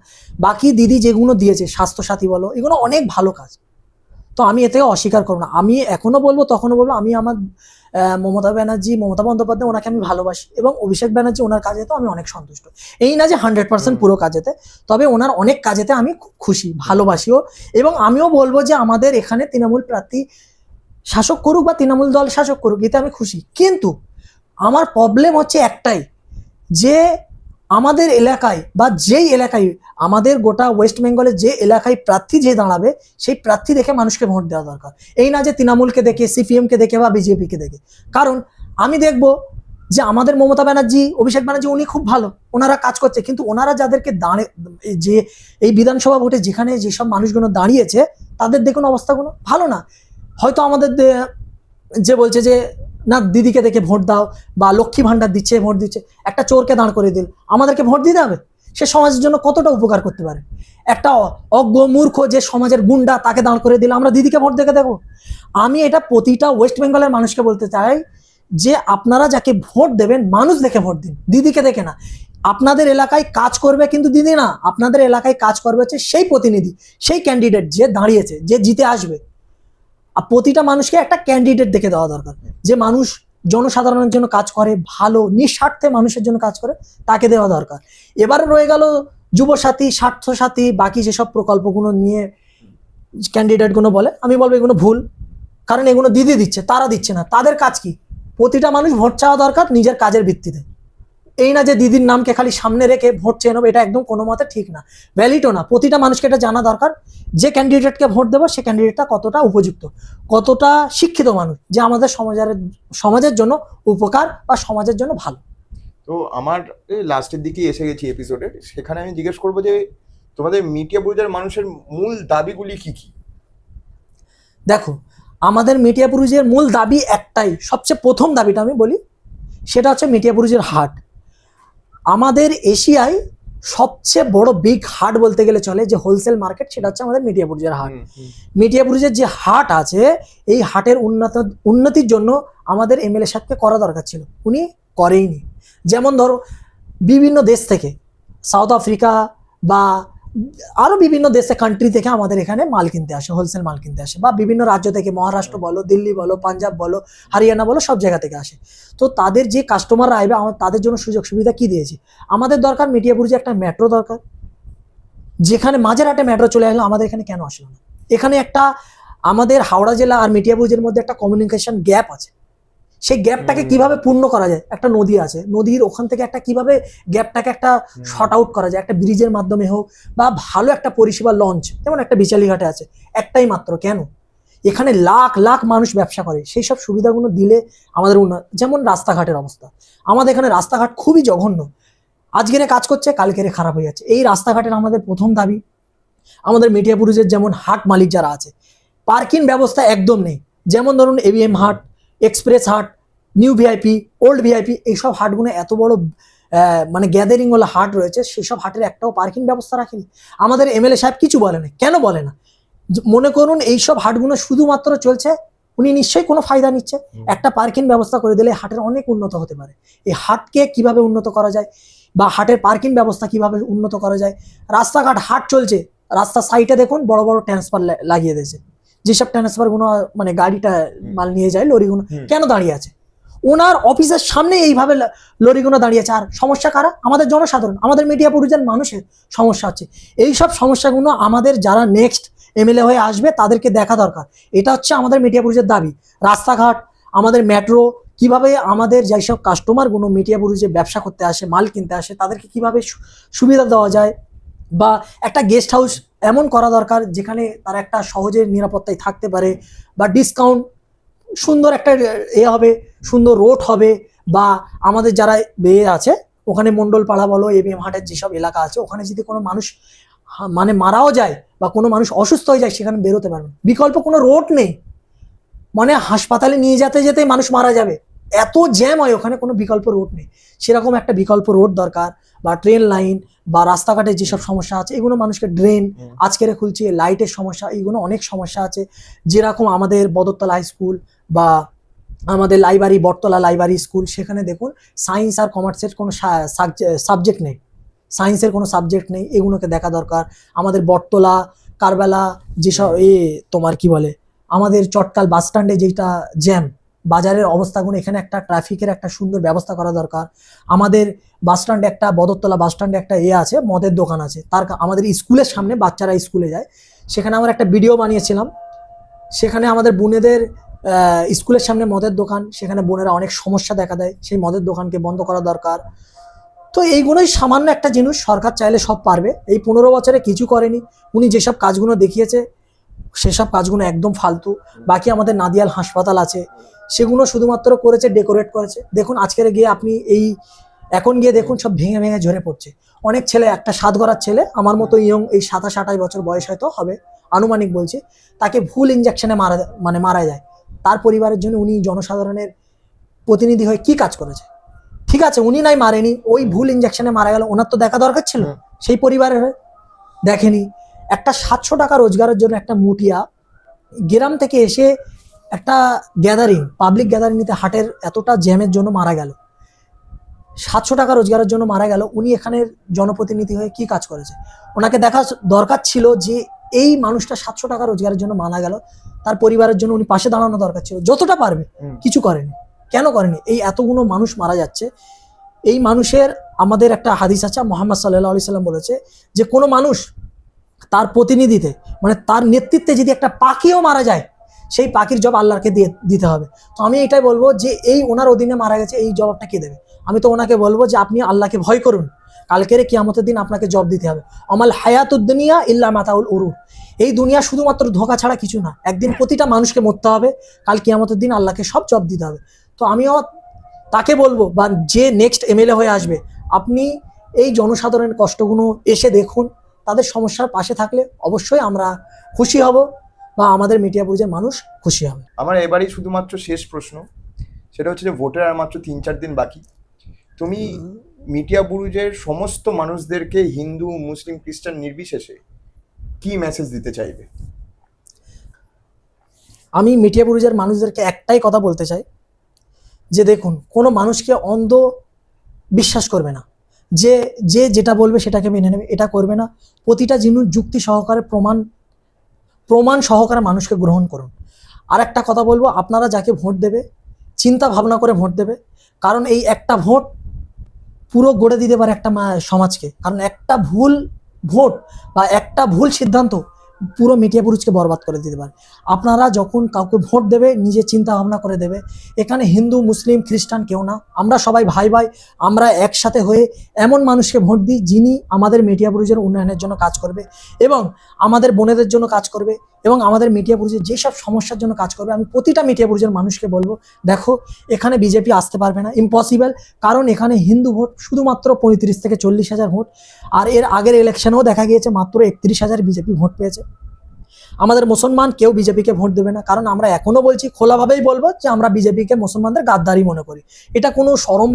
বাকি দিদি যেগুলো দিয়েছে, স্বাস্থ্যসাথী বলো, এগুলো অনেক ভালো কাজ, তো আমি এতে অস্বীকার করবো না। আমি এখনো বলবো, তখনও বলবো, আমি আমার মমতা ব্যানার্জি, মমতা বন্দ্যোপাধ্যায়, ওনাকে আমি ভালোবাসি, এবং অভিষেক ব্যানার্জি ওনার কাজেতে আমি অনেক সন্তুষ্ট। এই না যে 100% পুরো কাজেতে, তবে ওনার অনেক কাজেতে আমি খুব খুশি, ভালোবাসিও। এবং আমিও বলবো যে আমাদের এখানে তৃণমূল প্রার্থী শাসক করুক বা তৃণমূল দল শাসক করুক, এতে আমি খুশি। কিন্তু আমার প্রবলেম হচ্ছে একটাই, যে আমাদের এলাকায় বা যেই এলাকায়, আমাদের গোটা ওয়েস্ট বেঙ্গলের যে এলাকায় প্রার্থী যে দাঁড়াবে, সেই প্রার্থী দেখে মানুষকে ভোট দেওয়া দরকার। এই না যে তৃণমূলকে দেখে, সিপিএমকে দেখে বা বিজেপিকে দেখে। কারণ আমি দেখবো যে আমাদের মমতা ব্যানার্জি, অভিষেক ব্যানার্জি, উনি খুব ভালো, ওনারা কাজ করছে, কিন্তু ওনারা যাদেরকে যে এই বিধানসভা ভোটে যেখানে যেসব মানুষগুলো দাঁড়িয়েছে, তাদের দেখুন অবস্থাগুলো ভালো না। হয়তো আমাদের যে বলছে যে না দিদিকে দেখে ভোট দাও, বা লক্ষ্মী ভান্ডার দিচ্ছে ভোট দিচ্ছে, একটা চোরকে দাঁড় করে দিল, আমাদেরকে ভোট দিতে হবে? সে সমাজের জন্য কতটা উপকার করতে পারে? একটা অজ্ঞ মূর্খ যে সমাজের গুন্ডা, তাকে দাঁড় করে দিলে আমরা দিদিকে ভোট দেখে দেখো? আমি এটা প্রতিটা ওয়েস্ট বেঙ্গলের মানুষকে বলতে চাই, যে আপনারা যাকে ভোট দেবেন, মানুষ দেখে ভোট দিন, দিদিকে দেখে না। আপনাদের এলাকায় কাজ করবে কিন্তু দিদি না, আপনাদের এলাকায় কাজ করবে হচ্ছে সেই প্রতিনিধি, সেই ক্যান্ডিডেট যে দাঁড়িয়েছে, যে জিতে আসবে। আর প্রতিটা মানুষকে একটা ক্যান্ডিডেট দেখে দেওয়া দরকার, যে মানুষ জনসাধারণের জন্য কাজ করে, ভালো নিঃস্বার্থে মানুষের জন্য কাজ করে, তাকে দেওয়া দরকার। এবারে রয়ে গেল যুবসাথী, স্বার্থসাথী, বাকি যেসব প্রকল্পগুলো নিয়ে ক্যান্ডিডেটগুলো বলে, আমি বলবো এগুলো ভুল। কারণ এগুলো দিদি দিচ্ছে, তারা দিচ্ছে না। তাদের কাজ কি? প্রতিটা মানুষ ভোট চাওয়া দরকার নিজের কাজের ভিত্তিতে। এই না যে দিদির নামকে খালি সামনে রেখে ভোট চেয়ে নেবো, এটা একদম কোনো মতে ঠিক না, ভ্যালিডও না। প্রতিটা মানুষকে এটা জানা দরকার, যে ক্যান্ডিডেটকে ভোট দেবো সে ক্যান্ডিডেটটা কতটা উপযুক্ত, কতটা শিক্ষিত মানুষ, যে আমাদের সমাজের জন্য উপকার বা সমাজের জন্য ভালো। তো আমার লাস্টের দিকে এসে গেছি এপিসোডের, সেখানে আমি জিজ্ঞেস করবো যে তোমাদের মিডিয়া বুরুজের মানুষের মূল দাবিগুলি কি কি? দেখো, আমাদের মিডিয়াপুরুষের মূল দাবি একটাই, সবচেয়ে প্রথম দাবিটা আমি বলি, সেটা হচ্ছে মিডিয়াপুরুষের হাট। আমাদের এশিয়ায় সবচেয়ে বড় বিগ হাট বলতে গেলে চলে, যে হোলসেল মার্কেট, সেটা হচ্ছে আমাদের মিডিয়াপুরুষের হাট। মিডিয়াপুরুষের যে হাট আছে, এই হাটের উন্নতির জন্য আমাদের এমএলএ সাহেবকে করা দরকার ছিল, উনি করেইনি। যেমন ধরো, বিভিন্ন দেশ থেকে, সাউথ আফ্রিকা বা আরো বিভিন্ন দেশে, কান্ট্রি থেকে আমাদের এখানে মাল কিনতে আসে, হোলসেল মাল কিনতে আসে, বা বিভিন্ন রাজ্য থেকে, মহারাষ্ট্র বলো, দিল্লি বলো, পাঞ্জাব বলো, হরিয়ানা বলো, সব জায়গা থেকে আসে। তো তাদের যে কাস্টমাররা আসবে, তাদের জন্য সুযোগ সুবিধা কি দিয়েছি? আমাদের দরকার মিডিয়াপুরে একটা মেট্রো দরকার, যেখানে মাঝেরহাটে মেট্রো চলে আসলো, আমাদের এখানে কেন আসলো না? এখানে একটা আমাদের হাওড়া জেলা আর মিডিয়াপুরের মধ্যে একটা কমিউনিকেশন গ্যাপ আছে, সেই গ্যাপটাকে কিভাবে পূর্ণ করা যায়? একটা নদী আছে, নদীর ওখান থেকে একটা কিভাবে গ্যাপটাকে একটা শর্ট আউট করা যায়, একটা ব্রিজের মাধ্যমে হোক, বা ভালো একটা পরিষেবা লঞ্চ, যেমন একটা বিচালিঘাটে আছে, একটাই মাত্র, কেন? এখানে লাখ লাখ মানুষ ব্যবসা করে, সেই সব সুবিধাগুলো দিলে আমাদের যেমন রাস্তাঘাটের অবস্থা, আমাদের এখানে রাস্তাঘাট খুবই জঘন্য, আজকের কাজ করছে কালকের খারাপ হয়ে যাচ্ছে। এই রাস্তাঘাটের আমাদের প্রথম দাবি, আমাদের মিডিয়াপুরুষের যেমন হাট মালিক যারা আছে, পার্কিং ব্যবস্থা একদম নেই। যেমন ধরুন এবিএম হাট, এক্সপ্রেস হাট, নিউ ভিআইপি, ওল্ড ভিআইপি, এইসব হাটগুলো এত বড় মানে গ্যাদারিং ওলা হাট রয়েছে, সেসব হাটের একটাও পার্কিং ব্যবস্থা রাখেনি। আমাদের এমএলএ সাহেব কিছু বলে না, কেন বলে না? মনে করুন এইসব হাটগুলো শুধুমাত্র চলছে, উনি নিশ্চয়ই কোনো ফায়দা নিচ্ছে। একটা পার্কিং ব্যবস্থা করে দিলে হাটের অনেক উন্নত হতে পারে। এই হাটকে কিভাবে উন্নত করা যায় বা হাটের পার্কিং ব্যবস্থা কিভাবে উন্নত করা যায়, রাস্তাঘাট হাট চলছে, রাস্তার সাইডে দেখুন বড় বড় ট্রান্সফার লাগিয়ে দিয়েছে, যেসব ট্রান্সফারগুলো মানে গাড়িটা মাল নিয়ে যায়, লরিগুলো কেন দাঁড়িয়ে আছে? ওনার অফিসের সামনে এইভাবে লরিগুলো দাঁড়িয়ে আছে। আর সমস্যা কারা? আমাদের জনসাধারণ, আমাদের মিডিয়াপুরুষের মানুষের সমস্যা হচ্ছে। এইসব সমস্যাগুলো আমাদের যারা নেক্সট এমএলএ হয়ে আসবে তাদেরকে দেখা দরকার। এটা হচ্ছে আমাদের মিডিয়াপুরুষের দাবি। রাস্তাঘাট, আমাদের মেট্রো, কিভাবে আমাদের যেসব কাস্টমারগুলো মিডিয়াপুরুষে ব্যবসা করতে আসে, মাল কিনতে আসে, তাদেরকে কিভাবে সুবিধা দেওয়া যায়, বা একটা গেস্ট হাউস এমন করা দরকার যেখানে তারা একটা সহজে নিরাপত্তায় থাকতে পারে, বা ডিসকাউন্ট, সুন্দর একটা হবে, সুন্দর রোড হবে, বা আমাদের যারা আছে ওখানে মন্ডল পাড়া বলো, এবিএম হাটের যেসব এলাকা আছে, ওখানে যদি কোনো মানুষ মানে মারাও যায় বা কোনো মানুষ অসুস্থ হয়ে যায়, সেখানে বেরোতে পারবে, বিকল্প কোনো রোড নেই, মানে হাসপাতালে নিয়ে যেতে যেতে মানুষ মারা যাবে, এত জ্যাম হয় ওখানে, কোনো বিকল্প রোড নেই। সেরকম একটা বিকল্প রোড দরকার, বা ট্রেন লাইন, বা রাস্তাঘাটের যেসব সমস্যা আছে এগুলো মানুষকে, ড্রেন আজকের খুলছে, লাইটের সমস্যা, এইগুলো অনেক সমস্যা আছে। যেরকম আমাদের বদরতলা হাই স্কুল বা আমাদের লাইব্রেরি, বটতলা লাইব্রেরি স্কুল, সেখানে দেখুন সায়েন্স আর কমার্সের কোনো সাবজেক্ট নেই, সায়েন্সের কোনো সাবজেক্ট নেই, এগুলোকে দেখা দরকার। আমাদের বটতলা, কারবেলা, যেসব তোমার কি বলে, আমাদের চটকাল বাস স্ট্যান্ডে যেটা জ্যাম, বাজারের অবস্থাগুলো, এখানে একটা ট্রাফিকের একটা সুন্দর ব্যবস্থা করা দরকার। আমাদের বাস স্ট্যান্ডে একটা, বদরতলা বাস স্ট্যান্ডে একটা আছে, মদের দোকান আছে, তার আমাদের স্কুলের সামনে বাচ্চারা স্কুলে যায়, সেখানে আমার একটা ভিডিও বানিয়েছিলাম। সেখানে আমাদের বোনেদের স্কুলের সামনে মদের দোকান, সেখানে বোনেরা অনেক সমস্যা দেখা দেয়, সেই মদের দোকানকে বন্ধ করা দরকার। তো এইগুলোই সামান্য একটা জিনিস, সরকার চাইলে সব পারবে। এই 15 বছরে কিছু করেনি, উনি যেসব কাজগুলো দেখিয়েছে সেসব কাজগুলো একদম ফালতু। বাকি আমাদের নাদিয়াল হাসপাতাল আছে, সেগুলো শুধুমাত্র করেছে, ডেকোরেট করেছে। দেখুন আজকের গিয়ে আপনি এখন গিয়ে দেখুন সব ভেঙে ভেঙে ঝরে পড়ছে। অনেক ছেলে, একটা 7 গড়ার ছেলে আমার মতো ইয়ং, এই 27-28 বছর বয়স হয়তো হবে আনুমানিক বলছি, তাকে ভুল ইঞ্জেকশনে মারা যায়। তার পরিবারের জন্য উনি জনসাধারণের প্রতিনিধি হয়ে কি কাজ করেছে? ঠিক আছে, উনি নাই মারেনি, ওই ভুল ইঞ্জেকশনে মারা গেল, ওনার তো দেখা দরকার ছিল, সেই পরিবারের দেখেনি। একটা 700 টাকা রোজগারের জন্য একটা মুটিয়া গ্রাম থেকে এসে একটা গ্যাদারিং, পাবলিক গ্যাদারিং নিতে, হাটের এতটা জ্যামের জন্য মারা গেল, 700 টাকা রোজগারের জন্য মারা গেল। উনি এখানের জনপ্রতিনিধি হয়ে কি কাজ করেছে? ওনাকে দেখা দরকার ছিল যে এই মানুষটা 700 টাকা রোজগারের জন্য মারা গেল, তার পরিবারের জন্য উনি পাশে দাঁড়ানো দরকার ছিল, যতটা পারবে। কিছু করেনি, কেন করেনি? এই এতগুলো মানুষ মারা যাচ্ছে, এই মানুষের, আমাদের একটা হাদিস আছে, মুহাম্মদ সাল্লাল্লাহু আলাইহি সাল্লাম বলেছে যে কোনো মানুষ তার প্রতিনিধিতে, মানে তার নেতৃত্বে যদি একটা পাখিও মারা যায়, সেই পাখির জব আল্লাহকে দিতে হবে। তো আমি এটাই বলবো যে এই ওনার অধীনে মারা গেছে, এই জবাবটা কে দেবে? আমি তো ওনাকে বলবো যে আপনি আল্লাহকে ভয় করুন, কালকের কিয়ামতের দিন আপনাকে জব দিতে হবে। আমাল হায়াতুদ দুনিয়া ইল্লা মাতাউল উরুর, এই দুনিয়া শুধুমাত্র ধোঁকা ছাড়া কিছু না, একদিন প্রতিটা মানুষকে মরতে হবে, কাল কিয়ামতের দিন আল্লাহকে সব জব দিতে হবে। তো আমিও তাকে বলবো, বা যে নেক্সট এমএলএ হয়ে আসবে, আপনি এই জনসাধারণের কষ্টগুলো এসে দেখুন, তাদের সমস্যার পাশে থাকলে অবশ্যই আমরা খুশি হব, বা আমাদের মিডিয়াপুরুষের মানুষ খুশি হবে। আমার এবারেই শুধুমাত্র শেষ প্রশ্ন, সেটা হচ্ছে যে ভোটের আর মাত্র 3-4 দিন বাকি। তুমি মিডিয়াপুরুষের সমস্ত মানুষদেরকে, হিন্দু, মুসলিম, খ্রিস্টান নির্বিশেষে, কি মেসেজ দিতে চাইবে? আমি মিডিয়াপুরুষের মানুষদেরকে একটাই কথা বলতে চাই, যে দেখুন, কোনো মানুষকে অন্ধ বিশ্বাস করবে না, যে যে যেটা বলবে সেটাকে মেনে নেবে, এটা করবে না। প্রতিটা জিনিস যুক্তি সহকারে, প্রমাণ সহকারে মানুষকে গ্রহণ করুন। আর একটা কথা বলবো, আপনারা যাকে ভোট দেবে চিন্তা ভাবনা করে ভোট দেবে, কারণ এই একটা ভোট পুরো গড়ে দিতে পারে একটা সমাজকে। কারণ একটা ভুল ভোট বা একটা ভুল সিদ্ধান্ত পুরো মিডিয়াপুরুষকে বরবাদ করে দিতে পারে। আপনারা যখন কাউকে ভোট দেবে নিজে চিন্তা ভাবনা করে দেবে। এখানে হিন্দু মুসলিম খ্রিস্টান কেউ না, আমরা সবাই ভাই ভাই। আমরা একসাথে হয়ে এমন মানুষকে ভোট দিই যিনি আমাদের মিডিয়াপুরুষের উন্নয়নের জন্য কাজ করবে এবং আমাদের বোনেদের জন্য কাজ করবে এবং আমাদের মিডিয়াপুরুষের যেসব সমস্যার জন্য কাজ করবে। আমি প্রতিটা মিডিয়াপুরুষের মানুষকে বলবো, দেখো এখানে বিজেপি আসতে পারবে না, ইম্পসিবল। কারণ এখানে হিন্দু ভোট শুধুমাত্র 35 থেকে 40,000 ভোট, আর এর আগের ইলেকশনেও দেখা গিয়েছে মাত্র 31,000 বিজেপি ভোট পেয়েছে। আমাদের মুসলমান কেউ বিজেপিকে ভোট দেবে না, কারণ আমরা এখনো বলছি, খোলাভাবেই বলবো যে আমরা বিজেপিকে মুসলমানদের গাদ্দারি মনে করি। এটা কোনো শরম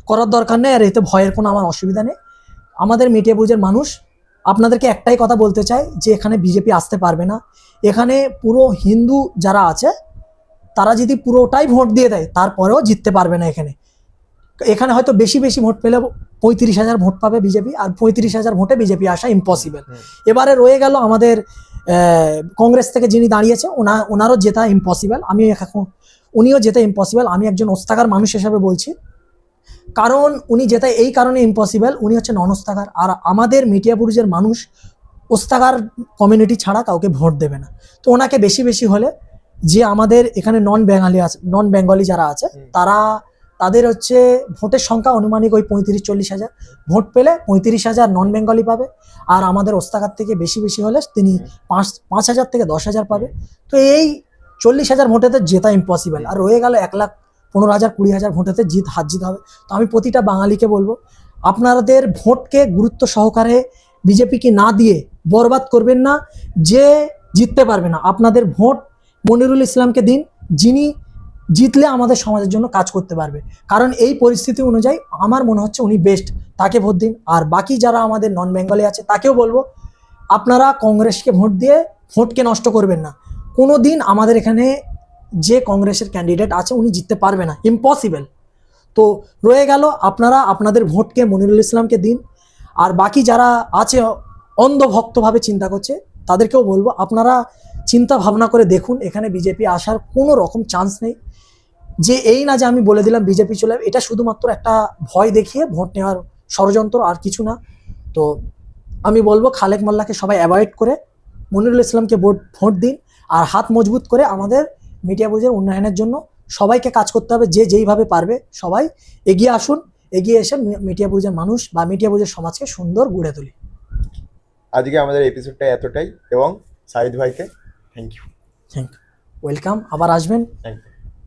করার দরকার নেই, আর এতে ভয়ের কোনো আমার অসুবিধা নেই। আমাদের মিডিয়াপুরুষের মানুষ আপনাদেরকে একটাই কথা বলতে চাই যে এখানে বিজেপি আসতে পারবে না। এখানে পুরো হিন্দু যারা আছে তারা যদি পুরোটাই ভোট দিয়ে দেয় তারপরেও জিততে পারবে না। এখানে হয়তো বেশি বেশি ভোট পেলে 35,000 ভোট পাবে বিজেপি, আর 35,000 ভোটে বিজেপি আসা ইম্পসিবল। এবারে রয়ে গেল আমাদের কংগ্রেস থেকে যিনি দাঁড়িয়েছে ওনারও জেতা ইম্পসিবল। উনিও জেতা ইম্পসিবল। আমি একজন ওস্তাকার মানুষ হিসাবে বলছি, কারণ উনি জেতা এই কারণে ইম্পসিবল, উনি হচ্ছে নন ওস্তাকার। আর আমাদের মিডিয়াপুরুষের মানুষ ওস্তাকার কমিউনিটি ছাড়া কাউকে ভোট দেবে না। তো ওনাকে বেশি বেশি হলে যে আমাদের এখানে নন বেঙ্গলি যারা আছে তাদের হচ্ছে ভোটের সংখ্যা অনুমানিক ওই 35-40,000 ভোট পেলে 35,000 নন বেঙ্গলি পাবে, আর আমাদের ওস্তাকার থেকে বেশি বেশি হলে তিনি 5,000 থেকে 10,000 পাবে। তো এই 40,000 ভোটেতে জেতা ইম্পসিবল। আর রয়ে গেল 1,15,000 20,000 ভোটেতে হাত জিত হবে। তো আমি প্রতিটা বাঙালিকে বলবো, আপনাদের ভোটকে গুরুত্ব সহকারে বিজেপিকে না দিয়ে বরবাদ করবেন না, যে জিততে পারবে না। আপনাদের ভোট মনিরুল ইসলামকে দিন, যিনি জিতলে আমাদের সমাজের জন্য কাজ করতে পারবে। কারণ এই পরিস্থিতি অনুযায়ী আমার মনে হচ্ছে উনি বেস্ট, তাকে ভোট দিন। আর বাকি যারা আমাদের নন বেঙ্গলি আছে তাকেও বলবো, আপনারা কংগ্রেসকে ভোট দিয়ে ভোটকে নষ্ট করবেন না। কোনো দিন আমাদের এখানে যে কংগ্রেসের ক্যান্ডিডেট আছে উনি জিততে পারবে না, ইম্পসিবল। তো রয়ে গেল আপনারা আপনাদের ভোটকে মনিরুল ইসলামকে দিন। আর বাকি যারা আছে অন্ধভক্তভাবে চিন্তা করছে তাদেরকেও বলবো, আপনারা চিন্তা ভাবনা করে দেখুন, এখানে বিজেপি আসার কোনো রকম চান্স নেই। যে এই না যে আমি বলে দিলাম বিজেপি চলে, এটা শুধুমাত্র একটা ভয় দেখিয়ে ভোট নেওয়ার ষড়যন্ত্র, আর কিছু না। তো আমি বলবো খালেক মোল্লাকে সবাই অ্যাভয়েড করে মনিরুল ইসলামকে ভোট দিন, আর হাত মজবুত করে আমাদের মিডিয়াপুরুষের উন্নয়নের জন্য সবাইকে কাজ করতে হবে। যে যেইভাবে পারবে সবাই এগিয়ে আসুন, এগিয়ে এসে মিডিয়াপুরুষের মানুষ বা মিডিয়াপুরুষের সমাজকে সুন্দর গড়ে তুলি। আজকে আমাদের এপিসোডটা এতটাই, এবং সাহিদ ভাইকে থ্যাংক ইউ। ওয়েলকাম, আবার আসবেন। Thank you.